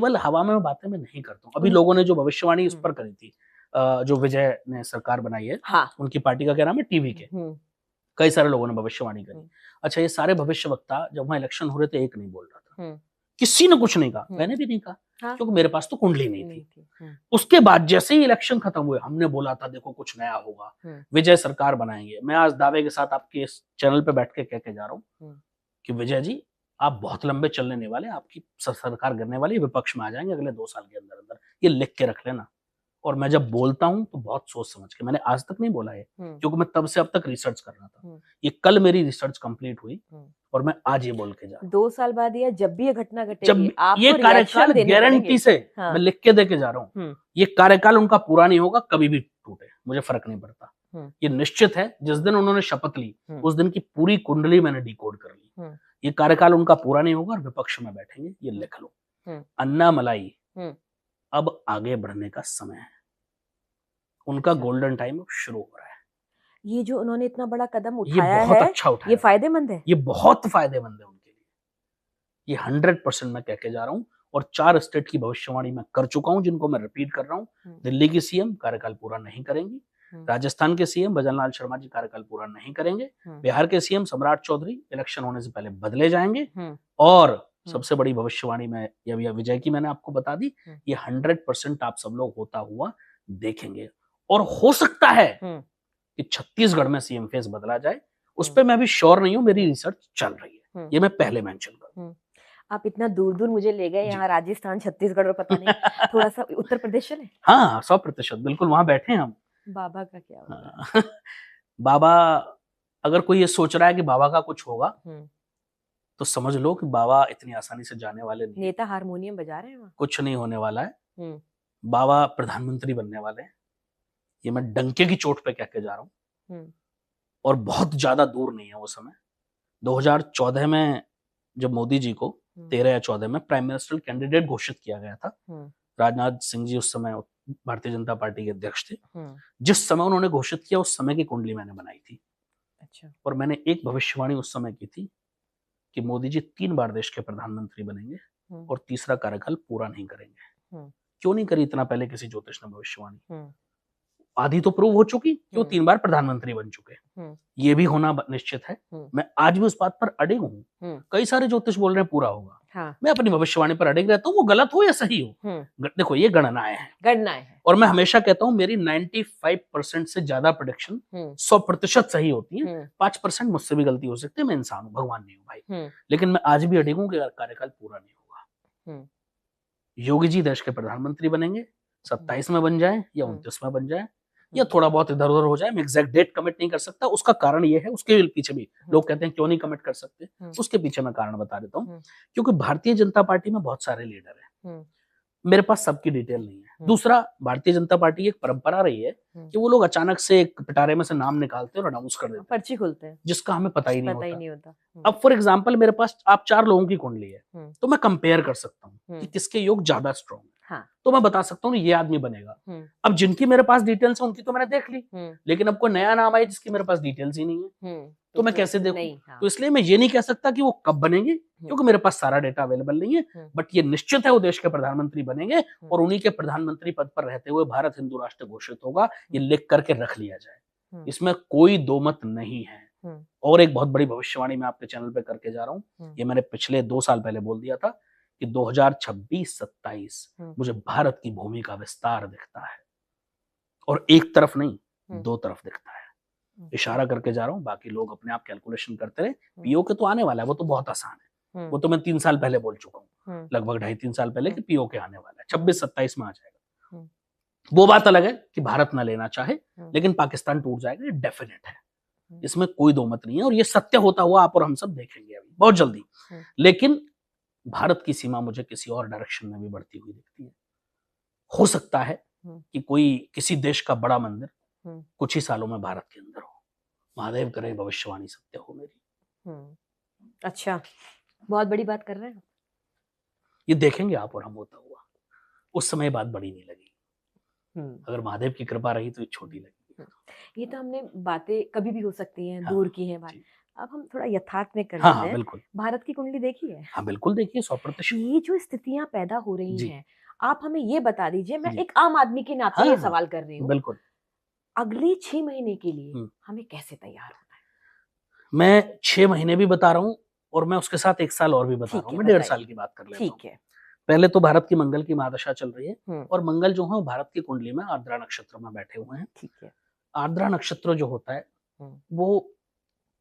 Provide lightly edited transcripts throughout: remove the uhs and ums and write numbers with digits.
केवल हवा में बातें मैं नहीं करता हूँ। अभी लोगों ने जो भविष्यवाणी उस पर करी थी, जो विजय ने सरकार बनाई है, हाँ। उनकी पार्टी का क्या नाम है, टीवी के, कई सारे लोगों ने भविष्यवाणी करी। अच्छा, ये सारे भविष्यवक्ता जब वहाँ इलेक्शन हो रहे थे, एक नहीं बोल रहा था, किसी ने कुछ नहीं कहा, मैंने भी नहीं कहा, क्योंकि मेरे पास तो कुंडली नहीं थी। उसके बाद जैसे ही इलेक्शन खत्म हुए, हमने बोला था देखो कुछ नया होगा, विजय सरकार बनाएंगे। मैं आज दावे के साथ आपके इस चैनल पे बैठ के कह के जा रहा हूँ कि विजय जी, आप बहुत लंबे चलने वाले, आपकी सरकार गिरने वाली, विपक्ष में आ जाएंगे अगले 2 साल के अंदर अंदर, ये लिख के रख लेना। और मैं जब बोलता हूँ तो बहुत सोच समझ के, मैंने आज तक नहीं बोला है, क्योंकि मैं तब से अब तक रिसर्च कर रहा था। ये कल मेरी रिसर्च कंप्लीट हुई और मैं आज ये बोल के जा रहा हूँ। 2 साल बाद या जब भी ये घटना घटेगी, जब आपको ये कार्यकाल देने गारंटी से हाँ। मैं लिख के दे के जा रहा हूँ, ये कार्यकाल उनका पूरा नहीं होगा, कभी भी टूटे, मुझे फर्क नहीं पड़ता। ये निश्चित है, जिस दिन उन्होंने शपथ ली उस दिन की पूरी कुंडली मैंने डिकोड कर ली। ये कार्यकाल उनका पूरा नहीं होगा और विपक्ष में बैठेंगे, ये लिख लो। अन्नामलाई अब आगे बढ़ने का समय है, उनका गोल्डन टाइम अब शुरू हो रहा है। ये जो उन्होंने इतना बड़ा कदम ये उठाया बहुत है, अच्छा उठाया, ये फायदेमंद है, ये बहुत फायदेमंद है उनके लिए। ये 100% मैं कह के जा रहा हूँ। और 4 स्टेट की भविष्यवाणी मैं कर चुका हूं, जिनको मैं रिपीट कर रहा हूं। दिल्ली की सीएम कार्यकाल पूरा नहीं करेंगी, राजस्थान के सीएम भजनलाल शर्मा जी कार्यकाल पूरा नहीं करेंगे, बिहार के सीएम सम्राट चौधरी इलेक्शन होने से पहले बदले जाएंगे, और सबसे बड़ी भविष्यवाणी में या विजय की मैंने आपको बता दी, ये 100% आप सब लोग होता हुआ देखेंगे। और हो सकता है कि छत्तीसगढ़ में सीएम फेस बदला जाए, उस पर मैं अभी श्योर नहीं हूं, मेरी रिसर्च चल रही है, ये मैं पहले मेंशन करूं। आप इतना दूर दूर मुझे ले गए, यहाँ राजस्थान, छत्तीसगढ़ और पता नहीं थोड़ा सा उत्तर प्रदेश चले। हाँ, 100% बिल्कुल, वहां बैठे हैं हम। बाबा का क्या होगा? बाबा, अगर कोई ये सोच रहा है कि बाबा का कुछ होगा, तो समझ लो कि बाबा इतनी आसानी से जाने वाले नहीं। नेता हारमोनियम बजा रहे हैं वहाँ। कुछ नहीं होने वाला है। बाबा प्रधानमंत्री बनने वाले हैं, ये मैं डंके की चोट पे कह के जा रहा हूँ। और बहुत ज्यादा दूर नहीं है वो समय। 2014 में जब मोदी जी को 13 या 14 में प्राइम मिनिस्टर कैंडिडेट घोषित किया गया था, राजनाथ सिंह जी उस समय भारतीय जनता पार्टी के अध्यक्ष थे। जिस समय उन्होंने घोषित किया, उस समय की कुंडली मैंने बनाई थी। अच्छा। और मैंने एक भविष्यवाणी उस समय की थी कि मोदी जी 3 बार देश के प्रधानमंत्री बनेंगे और तीसरा कार्यकाल पूरा नहीं करेंगे। क्यों नहीं करी इतना पहले किसी ज्योतिष ने भविष्यवाणी? आधी तो प्रूव हो चुकी कि वो 3 बार प्रधानमंत्री बन चुके, ये भी होना निश्चित है। मैं आज भी उस बात पर अडिग हूँ। कई सारे ज्योतिष बोल रहे हैं पूरा होगा, हाँ। मैं अपनी भविष्यवाणी पर अडिग रहता हूँ, वो गलत हो या सही हो। देखो, ये गणनाएं हैं, और मैं हमेशा कहता हूँ मेरी 95% से ज्यादा प्रेडिक्शन 100% सही होती है। 5% मुझसे भी गलती हो सकती है, मैं इंसान हूँ, भगवान नहीं हूँ भाई। लेकिन मैं आज भी अडिग हूँ कि कार्यकाल पूरा नहीं होगा। योगी जी देश के प्रधानमंत्री बनेंगे, 27 में बन जाए या 29 में बन जाए, या थोड़ा बहुत इधर उधर हो जाए, मैं एग्जैक्ट डेट कमिट नहीं कर सकता। उसका कारण ये है, उसके पीछे भी लोग कहते हैं क्यों नहीं कमिट कर सकते, उसके पीछे मैं कारण बता देता हूँ। क्योंकि भारतीय जनता पार्टी में बहुत सारे लीडर हैं, मेरे पास सबकी डिटेल नहीं है। दूसरा, भारतीय जनता पार्टी की एक परंपरा रही है कि वो लोग अचानक से एक पिटारे में से नाम निकालते हैं और अनाउंस कर देते हैं, पर्ची खोलते हैं, जिसका हमें पता ही नहीं होता। अब फॉर एग्जाम्पल, मेरे पास आप 4 लोगों की कुंडली है, तो मैं कंपेयर कर सकता हूँ कि किसके योग ज्यादा स्ट्रॉन्ग है। हाँ। तो मैं बता सकता हूँ ये आदमी बनेगा। अब जिनकी मेरे पास डिटेल्स है उनकी तो मैंने देख ली, लेकिन अब कोई नया नाम आया जिसकी मेरे पास डिटेल्स ही नहीं है, तो मैं कैसे देखूं? हाँ। तो इसलिए मैं ये नहीं कह सकता कि वो कब बनेंगे, क्योंकि मेरे पास सारा डेटा अवेलेबल नहीं है। बट ये निश्चित है वो देश के प्रधानमंत्री बनेंगे, और उन्हीं के प्रधानमंत्री पद पर रहते हुए भारत हिंदू राष्ट्र घोषित होगा। ये लिख करके रख लिया जाए, इसमें कोई दो मत नहीं है। और एक बहुत बड़ी भविष्यवाणी मैं आपके चैनल पे करके जा रहा हूँ, ये मैंने पिछले 2 साल पहले बोल दिया था कि 2026-27 मुझे भारत की भूमि का विस्तार दिखता है, और एक तरफ नहीं, 2 तरफ दिखता है। इशारा करके जा रहा हूँ, बाकी लोग अपने आप कैलकुलेशन करते रहे। पीओके तो आने वाला है, वो तो बहुत आसान है, वो तो मैं 3 साल पहले बोल चुका हूँ, लगभग 2.5-3 साल पहले कि पीओके आने वाला है, 26-27 में आ जाएगा। वो बात अलग है कि भारत ना लेना चाहे, लेकिन पाकिस्तान टूट जाएगा, ये डेफिनेट है, इसमें कोई दो मत नहीं है, और ये सत्य होता हुआ आप और हम सब देखेंगे अभी बहुत जल्दी। लेकिन भारत की सीमा मुझे किसी और डायरेक्शन में भी बढ़ती हुई दिखती है। हो सकता है कि कोई किसी देश का बड़ा मंदिर कुछ ही सालों में भारत के अंदर हो। महादेव करे भविष्यवाणी सत्य हो मेरी। अच्छा, बहुत बड़ी बात कर रहे हैं। ये देखेंगे आप और हम होता हुआ, उस समय बात बड़ी नहीं लगी। अगर महादेव की कृपा रही तो ये छोटी लगी। ये तो हमने बातें कभी भी हो सकती हैं, दूर की हैं बात। अब हम थोड़ा यथार्थ में कर हाँ लेते हाँ हैं। बिल्कुल, भारत की कुंडली देखी है? हाँ बिल्कुल देखिए 100%। ये जो स्थितियां पैदा हो रही जी हैं, आप हमें ये बता दीजिए, मैं जी, एक आम आदमी के नाते हाँ ये हाँ सवाल कर रही हूँ, बिल्कुल। अगले 6 महीने के लिए हम्म, हमें कैसे तैयार होना है? मैं 6 महीने भी बता रहा हूँ और मैं उसके साथ 1 साल और भी बता रहा ठीक हूँ, है, मैं 1.5 साल बताइए। की बात कर लेता हूँ। ठीक है। पहले तो भारत की मंगल की महादशा चल रही है हुँ, और मंगल जो है वो भारत की कुंडली में आर्द्रा नक्षत्र में बैठे हुए हैं। ठीक है। आर्द्रा नक्षत्र जो होता है हुँ, वो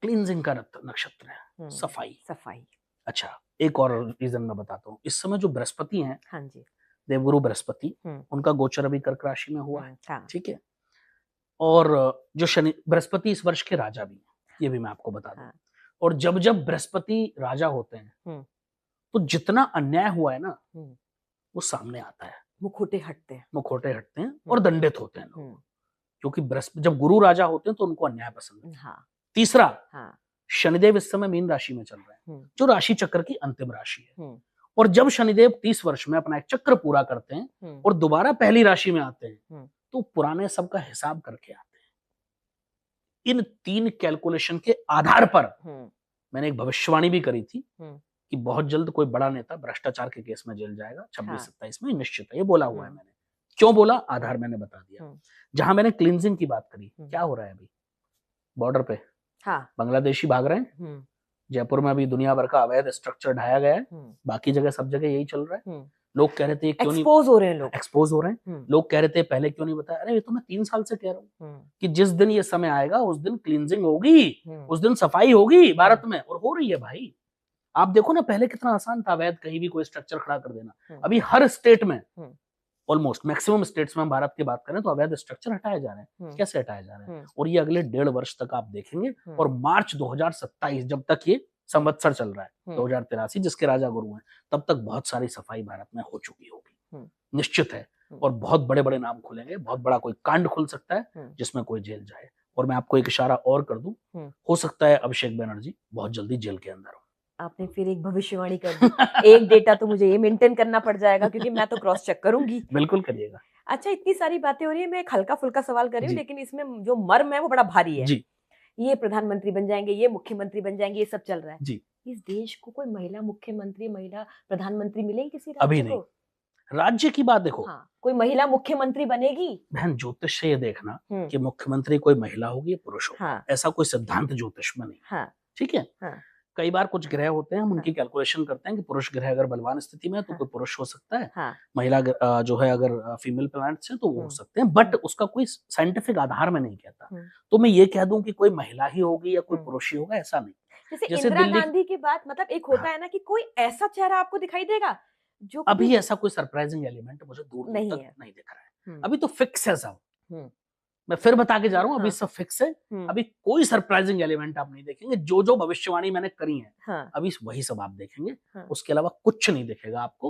क्लींजिंग का नक्षत्र है, हुँ, सफाई। सफाई। अच्छा, एक और रीजन मैं बताता हूँ। इस समय जो बृहस्पति हैं, हाँ जी। देवगुरु बृहस्पति, हुँ, उनका गोचर अभी कर्क राशि में हुआ है, हाँ, ठीक है। और जो शनि बृहस्पति इस वर्ष के राजा भी हैं, ये भी मैं आपको बता दूं। हाँ। और जब जब बृहस्पति राजा होते हैं हुँ, तो जितना अन्याय हुआ है ना हुँ, वो सामने आता है, मुखौटे हटते हैं। मुखौटे हटते हैं और हुँ, दंडित होते हैं लोग। हुँ, क्योंकि बृहस्पति जब गुरु राजा होते हैं तो उनको अन्याय पसंद है। हाँ, तीसरा, हाँ। शनिदेव इस समय मीन राशि में चल रहे हैं, हुँ, जो राशि चक्र की अंतिम राशि है। हुँ, और जब शनिदेव 30 वर्ष में अपना एक चक्र पूरा करते हैं हुँ, और दोबारा पहली राशि में आते हैं हुँ, तो पुराने सबका हिसाब करके आते हैं। इन 3 कैलकुलेशन के आधार पर हुँ, मैंने एक भविष्यवाणी भी करी थी हुँ, कि बहुत जल्द कोई बड़ा नेता भ्रष्टाचार के केस में जेल जाएगा, हाँ। 26-27 में निश्चित है, ये बोला हुआ है हुँ, मैंने। क्यों बोला? आधार मैंने बता दिया। हुँ, जहां मैंने क्लींजिंग की बात करी, हुँ, क्या हो रहा है अभी बॉर्डर पे? हाँ। बांग्लादेशी भाग रहे हैं। हुँ, जयपुर में अभी दुनिया भर का अवैध स्ट्रक्चर ढाया गया है। हुँ, बाकी जगह सब जगह यही चल रहा है। हुँ। लोग कह रहे थे क्यों नहीं एक्सपोज़ हो रहे हैं लोग। एक्सपोज हो रहे हैं। हुँ, लोग कह रहे थे पहले क्यों नहीं बताया? अरे ये तो मैं 3 साल से कह रहा हूँ हुँ, कि जिस दिन ये समय आएगा उस दिन क्लींजिंग होगी, हुँ, उस दिन सफाई होगी हुँ, भारत में, और हो रही है भाई। आप देखो ना पहले कितना आसान था अवैध कहीं भी कोई स्ट्रक्चर खड़ा कर देना। हुँ, अभी हर स्टेट में, हुँ, ऑलमोस्ट मैक्सिमम स्टेट्स में हम भारत की बात करें तो अवैध स्ट्रक्चर हटाए जा रहे हैं। हुँ, कैसे हटाए जा रहे हैं? हुँ, और ये अगले 1.5 वर्ष तक आप देखेंगे। हुँ, और मार्च 2027 जब तक ये संवत्सर चल रहा है, हुँ, 2083 जिसके राजा गुरु हैं, तब तक बहुत सारी सफाई भारत में हो चुकी होगी, हुँ, निश्चित है। हुँ, और बहुत बड़े बड़े नाम खुलेंगे, बहुत बड़ा कोई कांड खुल सकता है हुँ, जिसमें कोई जेल जाए। और मैं आपको एक इशारा और कर दूं, हुँ। हो सकता है अभिषेक बनर्जी बहुत जल्दी जेल के अंदर हो। आपने फिर एक भविष्यवाणी कर दी। एक डेटा तो मुझे ये मेंटेन करना पड़ जाएगा क्योंकि मैं तो क्रॉस चेक करूँगी। बिल्कुल करिएगा। अच्छा, इतनी सारी बातें हो रही है, मैं एक हल्का-फुल्का सवाल कर रही हूँ जी लेकिन इसमें जो मर्म है वो बड़ा भारी है। जी ये प्रधानमंत्री बन जाएँगे, ये मुख्यमंत्री बन जाएँगे, ये सब चल रहा है। जी। इस देश को कोई महिला मुख्यमंत्री, महिला प्रधानमंत्री मिलेगी किसी अभी राज्य नहीं। को? राज्य की बात देखो, हाँ, कोई महिला मुख्यमंत्री बनेगी? बहन ज्योतिष से ये देखना हुँ, कि मुख्यमंत्री कोई महिला होगी या पुरुष होगा, हाँ, ऐसा कोई सिद्धांत ज्योतिष में नहीं है। हाँ, ठीक है। हाँ, कई बार कुछ ग्रह होते हैं, हम हाँ, उनकी कैलकुलेशन करते हैं कि पुरुष ग्रह अगर बलवान स्थिति में है तो हाँ, कोई पुरुष हो सकता है, हाँ, महिला जो है अगर फीमेल प्लैनेट्स हैं तो वो हो हुँ, सकते हैं, बट हुँ, उसका कोई साइंटिफिक आधार में नहीं कहता। हुँ, तो मैं ये कह दूं कि कोई महिला ही होगी या कोई हुँ। पुरुष ही होगा, ऐसा नहीं। जैसे जैसे इंदिरा दिल्ली, गांधी की बात, मतलब एक होता हाँ, है ना कि कोई ऐसा चेहरा आपको दिखाई देगा जो कभी अभी ऐसा कोई सरप्राइजिंग एलिमेंट मुझे दूर दूर नहीं तक है। नहीं दिख रहा है। हुँ, अभी तो फिक्स है सब। हुँ, मैं फिर बता के जा रहा हूँ, अभी हाँ, सब फिक्स है। हुँ, अभी कोई सरप्राइजिंग एलिमेंट आप नहीं देखेंगे। जो जो भविष्यवाणी मैंने करी है हाँ, अभी वही सब आप देखेंगे। हाँ। उसके अलावा कुछ नहीं दिखेगा आपको।